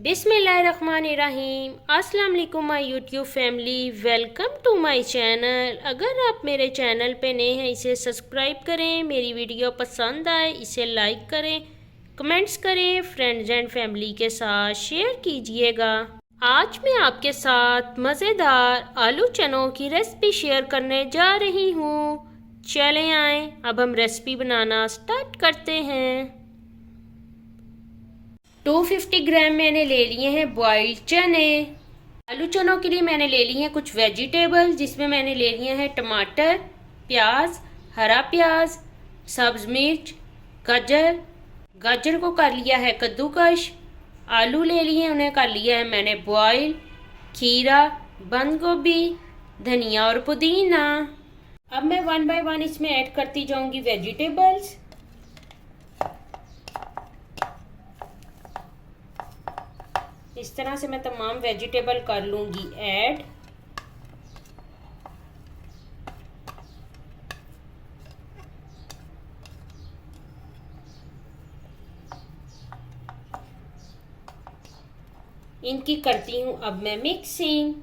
बिस्मिल्लाहिर्रहमानिर्रहीम। अस्सलाम वालेकुम my YouTube family, welcome to my channel. अगर आप मेरे चैनल पे नए हैं इसे सब्सक्राइब करें, मेरी वीडियो पसंद आए इसे लाइक करें, कमेंट्स करें, फ्रेंड्स एंड फैमिली के साथ शेयर कीजिएगा। आज मैं आपके साथ मज़ेदार आलू चनों की रेसिपी शेयर करने जा रही हूँ। चलें आएँ अब हम रेसिपी बनाना स्टार्ट करते हैं। 250 ग्राम मैंने ले लिए हैं बॉइल्ड चने। आलू चनों के लिए मैंने ले लिए हैं कुछ वेजिटेबल, जिसमें मैंने ले लिए हैं टमाटर, प्याज, हरा प्याज, सब्ज मिर्च, गाजर को कर लिया है कद्दूकश। आलू ले लिए, उन्हें कर लिया है मैंने बॉयल। खीरा, बंद गोभी, धनिया और पुदीना। अब मैं 1 बाय 1 इसमें ऐड करती जाऊंगी वेजिटेबल्स। इस तरह से मैं तमाम वेजिटेबल कर लूंगी ऐड। इनकी करती हूं अब मैं मिक्सिंग।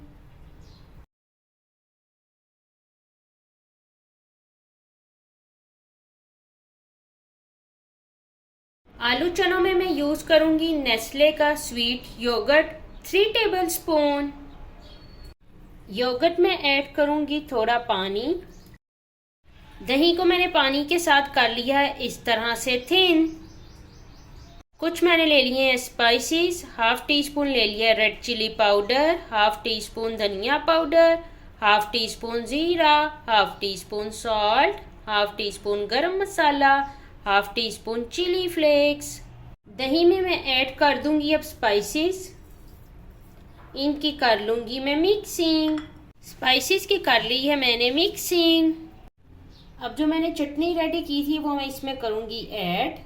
आलू चनों में मैं यूज करूंगी नेस्ले का स्वीट योगर्ट 3 टेबलस्पून। योगर्ट में ऐड करूंगी थोड़ा पानी। दही को मैंने पानी के साथ कर लिया है इस तरह से थिन। कुछ मैंने ले लिए हैं स्पाइसेस। 1/2 टीस्पून ले लिया रेड चिली पाउडर, 1/2 टीस्पून धनिया पाउडर, 1/2 टीस्पून जीरा, 1/2 टीस्पून सॉल्ट, 1/2 टीस्पून गरम मसाला, 1/2 टीस्पून चिली फ्लेक्स। दही में मैं ऐड कर दूंगी अब स्पाइसेस। इनकी कर लूंगी मैं मिक्सिंग। स्पाइसेस की कर ली है मैंने मिक्सिंग। अब जो मैंने चटनी रेडी की थी वो मैं इसमें करूंगी ऐड।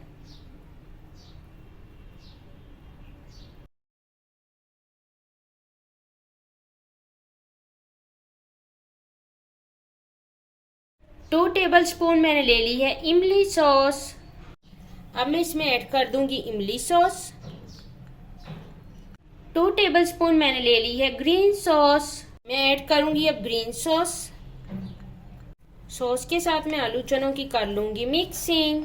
टू टेबलस्पून मैंने ले ली है इमली सॉस। अब मैं इसमें ऐड कर दूंगी इमली सॉस। 2 टेबलस्पून मैंने ले ली है ग्रीन सॉस। मैं ऐड करूंगी अब ग्रीन सॉस। सॉस के साथ मैं आलू चनों की कर लूंगी मिक्सिंग।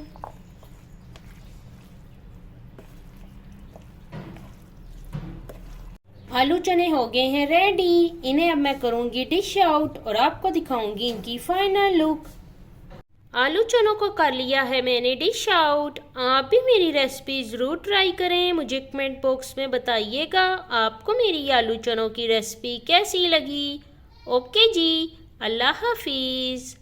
आलू चने हो गए हैं रेडी। इन्हें अब मैं करूंगी डिश आउट और आपको दिखाऊंगी इनकी फाइनल लुक। आलू चनों को कर लिया है मैंने डिश आउट। आप भी मेरी रेसिपी ज़रूर ट्राई करें, मुझे कमेंट बॉक्स में बताइएगा आपको मेरी आलू चनों की रेसिपी कैसी लगी। ओके जी, अल्लाह हाफिज़।